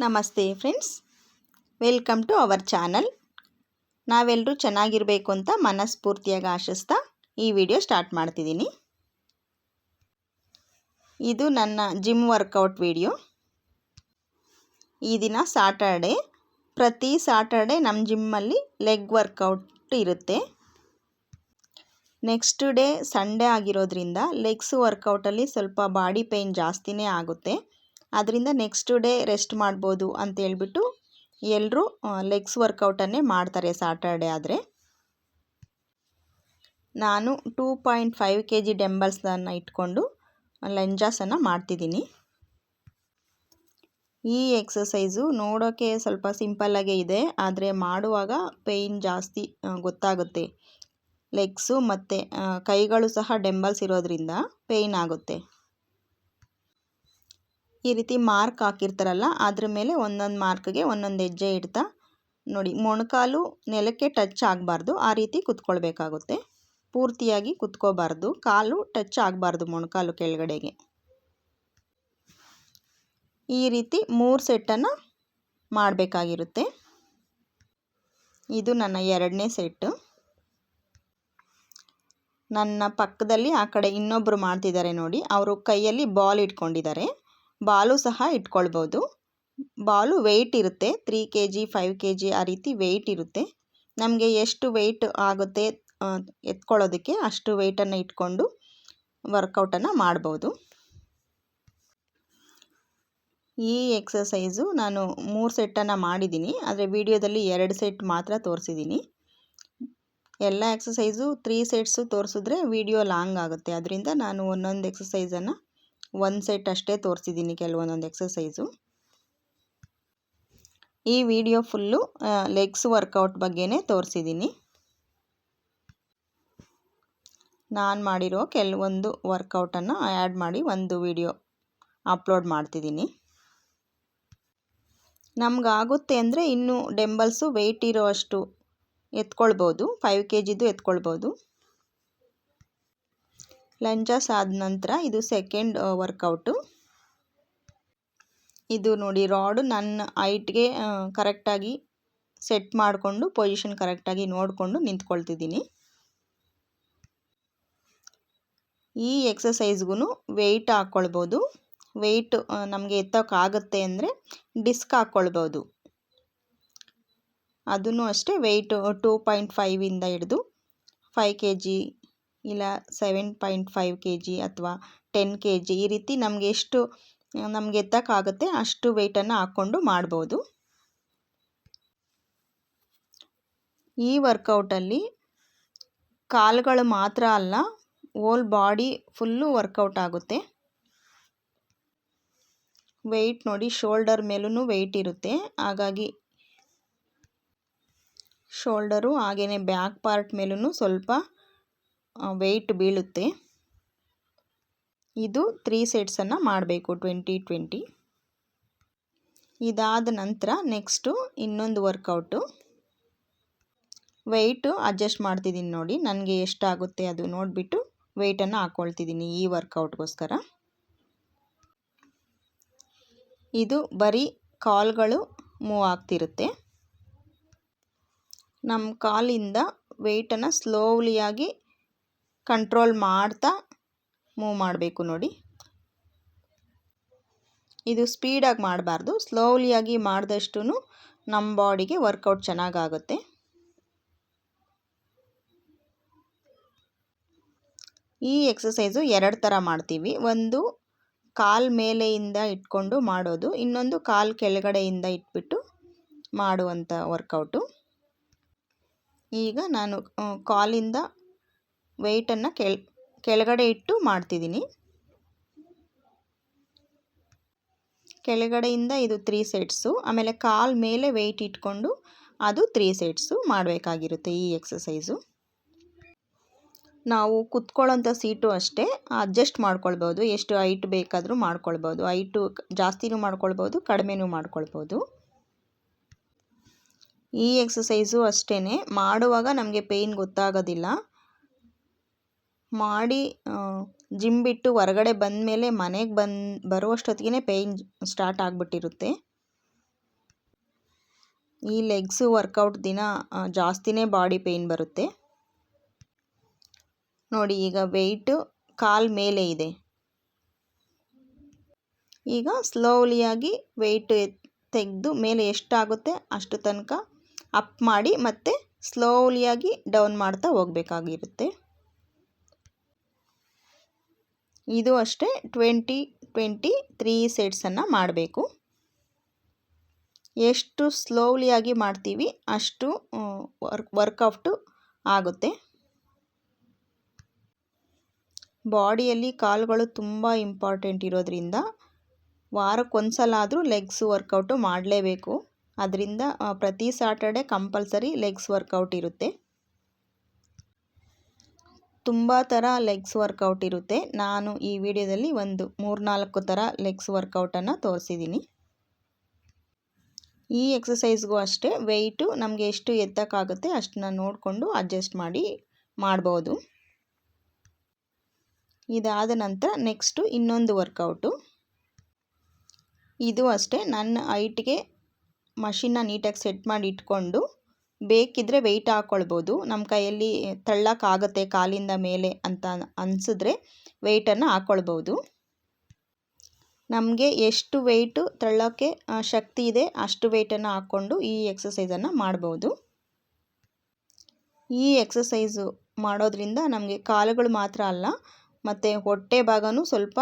ನಮಸ್ತೆ friends, welcome to our channel. ನಾವೆಲ್ಲರೂ ಚೆನ್ನಾಗಿರಬೇಕು ಅಂತ ಮನಸ್ಫೂರ್ತಿಯಾಗಿ ಆಶಿಸ್ತಾ ಈ ವಿಡಿಯೋ ಸ್ಟಾರ್ಟ್ ಮಾಡ್ತಿದ್ದೀನಿ. ಇದು ನನ್ನ ಜಿಮ್ ವರ್ಕೌಟ್ ವಿಡಿಯೋ. ಈ ದಿನ ಸಾಟರ್ಡೆ. ಪ್ರತಿ ಸಾಟರ್ಡೆ ನಮ್ಮ ಜಿಮ್ಮಲ್ಲಿ ಲೆಗ್ ವರ್ಕೌಟ್ ಇರುತ್ತೆ. ನೆಕ್ಸ್ಟ್ ಡೇ ಸಂಡೇ ಆಗಿರೋದ್ರಿಂದ ಲೆಗ್ಸ್ ವರ್ಕೌಟಲ್ಲಿ ಸ್ವಲ್ಪ ಬಾಡಿ ಪೇಯ್ನ್ ಜಾಸ್ತಿನೇ ಆಗುತ್ತೆ. ಅದರಿಂದ ನೆಕ್ಸ್ಟ್ ಡೇ ರೆಸ್ಟ್ ಮಾಡ್ಬೋದು ಅಂತ ಹೇಳ್ಬಿಟ್ಟು ಎಲ್ಲರೂ ಲೆಗ್ಸ್ ವರ್ಕೌಟನ್ನೇ ಮಾಡ್ತಾರೆ ಸಾಟರ್ಡೆ ಆದರೆ. ನಾನು 2.5 kg ಡಂಬಲ್ಸನ್ನು ಇಟ್ಕೊಂಡು ಲಂಜಾಸನ್ನು ಮಾಡ್ತಿದ್ದೀನಿ. ಈ ಎಕ್ಸಸೈಸು ನೋಡೋಕ್ಕೆ ಸ್ವಲ್ಪ ಸಿಂಪಲ್ಲಾಗೇ ಇದೆ, ಆದರೆ ಮಾಡುವಾಗ ಪೇಯ್ನ್ ಜಾಸ್ತಿ ಗೊತ್ತಾಗುತ್ತೆ. ಲೆಗ್ಸು ಮತ್ತು ಕೈಗಳು ಸಹ ಡಂಬಲ್ಸ್ ಇರೋದ್ರಿಂದ ಪೇಯ್ನ್ ಆಗುತ್ತೆ. ಈ ರೀತಿ ಮಾರ್ಕ್ ಹಾಕಿರ್ತಾರಲ್ಲ, ಅದ್ರ ಮೇಲೆ ಒಂದೊಂದು ಮಾರ್ಕ್ಗೆ ಒಂದೊಂದು ಹೆಜ್ಜೆ ಇಡ್ತಾ ನೋಡಿ, ಮೊಣಕಾಲು ನೆಲಕ್ಕೆ ಟಚ್ ಆಗಬಾರ್ದು, ಆ ರೀತಿ ಕುತ್ಕೊಳ್ಬೇಕಾಗುತ್ತೆ. ಪೂರ್ತಿಯಾಗಿ ಕುತ್ಕೋಬಾರ್ದು, ಕಾಲು ಟಚ್ ಆಗಬಾರ್ದು ಮೊಣಕಾಲು ಕೆಳಗಡೆಗೆ. ಈ ರೀತಿ 3 ಸೆಟ್ಟನ್ನು ಮಾಡಬೇಕಾಗಿರುತ್ತೆ. ಇದು ನನ್ನ 2ನೇ ಸೆಟ್ಟು. ನನ್ನ ಪಕ್ಕದಲ್ಲಿ ಆ ಕಡೆ ಇನ್ನೊಬ್ಬರು ಮಾಡ್ತಿದ್ದಾರೆ ನೋಡಿ, ಅವರು ಕೈಯಲ್ಲಿ ಬಾಲ್ ಇಟ್ಕೊಂಡಿದ್ದಾರೆ. ಬಾಲು ಸಹ ಇಟ್ಕೊಳ್ಬೋದು. ಬಾಲು ವೆಯ್ಟ್ ಇರುತ್ತೆ, 3 kg 5 kg ಆ ರೀತಿ ವೆಯ್ಟ್ ಇರುತ್ತೆ. ನಮಗೆ ಎಷ್ಟು ವೆಯ್ಟ್ ಆಗುತ್ತೆ ಎತ್ಕೊಳ್ಳೋದಕ್ಕೆ ಅಷ್ಟು ವೆಯ್ಟನ್ನು ಇಟ್ಕೊಂಡು ವರ್ಕೌಟನ್ನು ಮಾಡ್ಬೋದು. ಈ ಎಕ್ಸಸೈಸು ನಾನು 3 ಸೆಟ್ಟನ್ನು ಮಾಡಿದ್ದೀನಿ, ಆದರೆ ವಿಡಿಯೋದಲ್ಲಿ 2 ಸೆಟ್ ಮಾತ್ರ ತೋರಿಸಿದ್ದೀನಿ. ಎಲ್ಲ ಎಕ್ಸಸೈಸು 3 ಸೆಟ್ಸು ತೋರಿಸಿದ್ರೆ ವಿಡಿಯೋ ಲಾಂಗ್ ಆಗುತ್ತೆ. ಅದರಿಂದ ನಾನು ಒಂದೊಂದು ಎಕ್ಸಸೈಸನ್ನು 1 ಸೆಟ್ ಅಷ್ಟೇ ತೋರಿಸಿದ್ದೀನಿ, ಕೆಲವೊಂದೊಂದು ಎಕ್ಸಸೈಸು. ಈ ವಿಡಿಯೋ ಫುಲ್ಲು ಲೆಗ್ಸ್ ವರ್ಕೌಟ್ ಬಗ್ಗೆನೇ ತೋರಿಸಿದ್ದೀನಿ. ನಾನು ಮಾಡಿರೋ ಕೆಲವೊಂದು ವರ್ಕೌಟನ್ನು ಆ್ಯಡ್ ಮಾಡಿ ಒಂದು ವಿಡಿಯೋ ಅಪ್ಲೋಡ್ ಮಾಡ್ತಿದ್ದೀನಿ. ನಮಗಾಗುತ್ತೆ ಅಂದರೆ ಇನ್ನೂ ಡಂಬಲ್ಸು ವೆಯ್ಟ್ ಇರೋ ಅಷ್ಟು ಎತ್ಕೊಳ್ಬೋದು, 5 kgದು ಎತ್ಕೊಳ್ಬೋದು. ಲಂಜಾಸ್ ಆದ ನಂತರ ಇದು ಸೆಕೆಂಡ್ ವರ್ಕೌಟು. ಇದು ನೋಡಿ, ರಾಡು ನನ್ನ ಹೈಟ್ಗೆ ಕರೆಕ್ಟಾಗಿ ಸೆಟ್ ಮಾಡಿಕೊಂಡು ಪೊಸಿಷನ್ ಕರೆಕ್ಟಾಗಿ ನೋಡಿಕೊಂಡು ನಿಂತ್ಕೊಳ್ತಿದ್ದೀನಿ. ಈ ಎಕ್ಸಸೈಸ್ಗೂ ವೆಯ್ಟ್ ಹಾಕ್ಕೊಳ್ಬೋದು. ವೆಯ್ಟ್ ನಮಗೆ ಎತ್ತೋಕ್ಕಾಗುತ್ತೆ ಅಂದರೆ ಡಿಸ್ಕ್ ಹಾಕ್ಕೊಳ್ಬೋದು. ಅದನ್ನು ಅಷ್ಟೇ ವೆಯ್ಟು 2.5 ಹಿಡಿದು 5 kg ಇಲ್ಲ 7.5 kg ಅಥವಾ 10 kg ಈ ರೀತಿ ನಮಗೆ ಎಷ್ಟು ನಮಗೆ ಎತ್ತಕ್ಕಾಗುತ್ತೆ ಅಷ್ಟು ವೆಯ್ಟನ್ನು ಹಾಕ್ಕೊಂಡು ಮಾಡ್ಬೋದು. ಈ ವರ್ಕೌಟಲ್ಲಿ ಕಾಲುಗಳು ಮಾತ್ರ ಅಲ್ಲ, ಹೋಲ್ ಬಾಡಿ ಫುಲ್ಲು ವರ್ಕೌಟ್ ಆಗುತ್ತೆ. ವೆಯ್ಟ್ ನೋಡಿ, ಶೋಲ್ಡರ್ ಮೇಲೂ ವೆಯ್ಟ್ ಇರುತ್ತೆ, ಹಾಗಾಗಿ ಶೋಲ್ಡರು ಹಾಗೆಯೇ ಬ್ಯಾಕ್ ಪಾರ್ಟ್ ಮೇಲೂ ಸ್ವಲ್ಪ ವೆಯ್ಟ್ ಬೀಳುತ್ತೆ. ಇದು 3 ಸೆಟ್ಸನ್ನು ಮಾಡಬೇಕು, 20-20. ಇದಾದ ನಂತರ ನೆಕ್ಸ್ಟು ಇನ್ನೊಂದು ವರ್ಕೌಟು. ವೆಯ್ಟು ಅಡ್ಜಸ್ಟ್ ಮಾಡ್ತಿದ್ದೀನಿ ನೋಡಿ, ನನಗೆ ಎಷ್ಟಾಗುತ್ತೆ ಅದು ನೋಡಿಬಿಟ್ಟು ವೆಯ್ಟನ್ನು ಹಾಕ್ಕೊಳ್ತಿದ್ದೀನಿ ಈ ವರ್ಕೌಟ್ಗೋಸ್ಕರ. ಇದು ಬರೀ ಕಾಲುಗಳು ಮೂವ್ ಆಗ್ತಿರುತ್ತೆ. ನಮ್ಮ ಕಾಲಿಂದ ವೆಯ್ಟನ್ನು ಸ್ಲೋಲಿಯಾಗಿ ಕಂಟ್ರೋಲ್ ಮಾಡ್ತಾ ಮೂವ್ ಮಾಡಬೇಕು ನೋಡಿ. ಇದು ಸ್ಪೀಡಾಗಿ ಮಾಡಬಾರ್ದು, ಸ್ಲೋಲಿಯಾಗಿ ಮಾಡಿದಷ್ಟು ನಮ್ಮ ಬಾಡಿಗೆ ವರ್ಕೌಟ್ ಚೆನ್ನಾಗಾಗುತ್ತೆ. ಈ ಎಕ್ಸಸೈಸು 2 ಥರ ಮಾಡ್ತೀವಿ. ಒಂದು ಕಾಲು ಮೇಲೆಯಿಂದ ಇಟ್ಕೊಂಡು ಮಾಡೋದು, ಇನ್ನೊಂದು ಕಾಲು ಕೆಳಗಡೆಯಿಂದ ಇಟ್ಬಿಟ್ಟು ಮಾಡುವಂಥ ವರ್ಕೌಟು. ಈಗ ನಾನು ಕಾಲಿಂದ ವೆಯ್ಟನ್ನು ಕೆಳಗಡೆ ಇಟ್ಟು ಮಾಡ್ತಿದ್ದೀನಿ. ಕೆಳಗಡೆಯಿಂದ ಇದು 3 ಸೆಟ್ಸು, ಆಮೇಲೆ ಕಾಲು ಮೇಲೆ ವೆಯ್ಟ್ ಇಟ್ಕೊಂಡು ಅದು 3 ಸೆಟ್ಸು ಮಾಡಬೇಕಾಗಿರುತ್ತೆ ಈ ಎಕ್ಸಸೈಸು. ನಾವು ಕುತ್ಕೊಳ್ಳೋಂಥ ಸೀಟು ಅಷ್ಟೇ ಅಡ್ಜಸ್ಟ್ ಮಾಡ್ಕೊಳ್ಬೋದು, ಎಷ್ಟು ಹೈಟ್ ಬೇಕಾದರೂ ಮಾಡ್ಕೊಳ್ಬೋದು. ಹೈಟು ಜಾಸ್ತಿನೂ ಮಾಡ್ಕೊಳ್ಬೋದು, ಕಡಿಮೆನೂ ಮಾಡ್ಕೊಳ್ಬೋದು. ಈ ಎಕ್ಸಸೈಸು ಅಷ್ಟೇ, ಮಾಡುವಾಗ ನಮಗೆ ಪೇಯ್ನ್ ಗೊತ್ತಾಗೋದಿಲ್ಲ. ಮಾಡಿ ಜಿಮ್ ಬಿಟ್ಟು ಹೊರಗಡೆ ಬಂದ ಮೇಲೆ ಮನೆಗೆ ಬರುವಷ್ಟೊತ್ತಿಗೆ ಪೇಯ್ನ್ ಸ್ಟಾರ್ಟ್ ಆಗಿಬಿಟ್ಟಿರುತ್ತೆ. ಈ ಲೆಗ್ಸು ವರ್ಕೌಟ್ ದಿನ ಜಾಸ್ತಿನೇ ಬಾಡಿ ಪೇಯ್ನ್ ಬರುತ್ತೆ. ನೋಡಿ ಈಗ ವೆಯ್ಟು ಕಾಲು ಮೇಲೆ ಇದೆ. ಈಗ ಸ್ಲೋಲಿಯಾಗಿ ವೆಯ್ಟ್ ತೆಗೆದು ಮೇಲೆ ಎಷ್ಟಾಗುತ್ತೆ ಅಷ್ಟು ತನಕ ಅಪ್ ಮಾಡಿ ಮತ್ತೆ ಸ್ಲೋಲಿಯಾಗಿ ಡೌನ್ ಮಾಡ್ತಾ ಹೋಗಬೇಕಾಗಿರುತ್ತೆ. ಇದು ಅಷ್ಟೇ 20-23 ಸೆಟ್ಸನ್ನು ಮಾಡಬೇಕು. ಎಷ್ಟು ಸ್ಲೋಲಿಯಾಗಿ ಮಾಡ್ತೀವಿ ಅಷ್ಟು ವರ್ಕೌಟು ಆಗುತ್ತೆ. ಬಾಡಿಯಲ್ಲಿ ಕಾಲುಗಳು ತುಂಬ ಇಂಪಾರ್ಟೆಂಟ್ ಇರೋದ್ರಿಂದ ವಾರಕ್ಕೊಂದ್ಸಲ ಆದರೂ ಲೆಗ್ಸ್ ವರ್ಕೌಟು ಮಾಡಲೇಬೇಕು. ಅದರಿಂದ ಪ್ರತಿ ಸ್ಯಾಟರ್ಡೆ ಕಂಪಲ್ಸರಿ ಲೆಗ್ಸ್ ವರ್ಕೌಟ್ ಇರುತ್ತೆ. ತುಂಬ ಥರ ಲೆಗ್ಸ್ ವರ್ಕೌಟ್ ಇರುತ್ತೆ. ನಾನು ಈ ವಿಡಿಯೋದಲ್ಲಿ ಒಂದು 3-4 ಥರ ಲೆಗ್ಸ್ ವರ್ಕೌಟನ್ನು ತೋರಿಸಿದ್ದೀನಿ. ಈ ಎಕ್ಸಸೈಸ್ಗೂ ಅಷ್ಟೇ ವೆಯ್ಟು ನಮಗೆ ಎಷ್ಟು ಎತ್ತಕ್ಕಾಗುತ್ತೆ ಅಷ್ಟನ್ನ ನೋಡಿಕೊಂಡು ಅಡ್ಜಸ್ಟ್ ಮಾಡ್ಬೋದು. ಇದಾದ ನಂತರ ನೆಕ್ಸ್ಟು ಇನ್ನೊಂದು ವರ್ಕೌಟು. ಇದು ಅಷ್ಟೇ ನನ್ನ ಹೈಟ್ಗೆ ಮಷಿನ್ನ ನೀಟಾಗಿ ಸೆಟ್ ಮಾಡಿ ಇಟ್ಕೊಂಡು ಬೇಕಿದ್ದರೆ ವೆಯ್ಟ್ ಹಾಕ್ಕೊಳ್ಬೋದು. ನಮ್ಮ ಕೈಯಲ್ಲಿ ತಳ್ಳೋಕ್ಕಾಗತ್ತೆ ಕಾಲಿಂದ ಮೇಲೆ ಅಂತ ಅನಿಸಿದ್ರೆ ವೆಯ್ಟನ್ನು ಹಾಕ್ಕೊಳ್ಬೋದು. ನಮಗೆ ಎಷ್ಟು ವೆಯ್ಟು ತಳ್ಳೋಕ್ಕೆ ಶಕ್ತಿ ಇದೆ ಅಷ್ಟು ವೆಯ್ಟನ್ನು ಹಾಕ್ಕೊಂಡು ಈ ಎಕ್ಸಸೈಸನ್ನು ಮಾಡ್ಬೋದು. ಈ ಎಕ್ಸಸೈಸು ಮಾಡೋದ್ರಿಂದ ನಮಗೆ ಕಾಲುಗಳು ಮಾತ್ರ ಅಲ್ಲ ಮತ್ತು ಹೊಟ್ಟೆ ಭಾಗನೂ ಸ್ವಲ್ಪ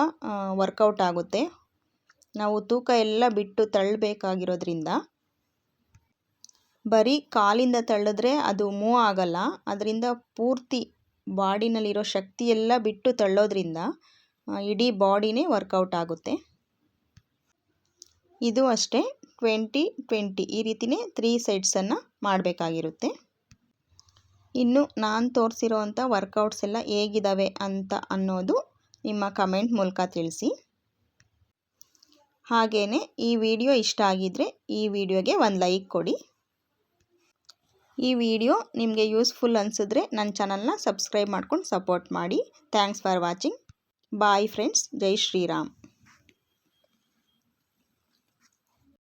ವರ್ಕೌಟ್ ಆಗುತ್ತೆ. ನಾವು ತೂಕ ಎಲ್ಲ ಬಿಟ್ಟು ತಳ್ಳಬೇಕಾಗಿರೋದ್ರಿಂದ ಬರೀ ಕಾಲಿಂದ ತಳ್ಳಿದ್ರೆ ಅದು ಮೂವ್ ಆಗಲ್ಲ. ಅದರಿಂದ ಪೂರ್ತಿ ಬಾಡಿನಲ್ಲಿರೋ ಶಕ್ತಿ ಎಲ್ಲ ಬಿಟ್ಟು ತಳ್ಳೋದ್ರಿಂದ ಇಡೀ ಬಾಡಿನೇ ವರ್ಕೌಟ್ ಆಗುತ್ತೆ. ಇದು ಅಷ್ಟೇ 20-20 ಈ ರೀತಿಯೇ 3 ಸೆಟ್ಸನ್ನು ಮಾಡಬೇಕಾಗಿರುತ್ತೆ. ಇನ್ನು ನಾನು ತೋರಿಸಿರೋವಂಥ ವರ್ಕೌಟ್ಸ್ ಎಲ್ಲ ಹೇಗಿದ್ದಾವೆ ಅಂತ ಅನ್ನೋದು ನಿಮ್ಮ ಕಮೆಂಟ್ ಮೂಲಕ ತಿಳಿಸಿ. ಹಾಗೆಯೇ ಈ ವಿಡಿಯೋ ಇಷ್ಟ ಆಗಿದ್ದರೆ ಈ ವಿಡಿಯೋಗೆ ಒಂದು ಲೈಕ್ ಕೊಡಿ. ಈ ವಿಡಿಯೋ ನಿಮಗೆ ಯೂಸ್ಫುಲ್ ಅನಿಸಿದ್ರೆ ನನ್ನ ಚಾನಲ್ನ ಸಬ್ಸ್ಕ್ರೈಬ್ ಮಾಡ್ಕೊಂಡು ಸಪೋರ್ಟ್ ಮಾಡಿ. Thanks for watching. Bye friends. Jai Shriram.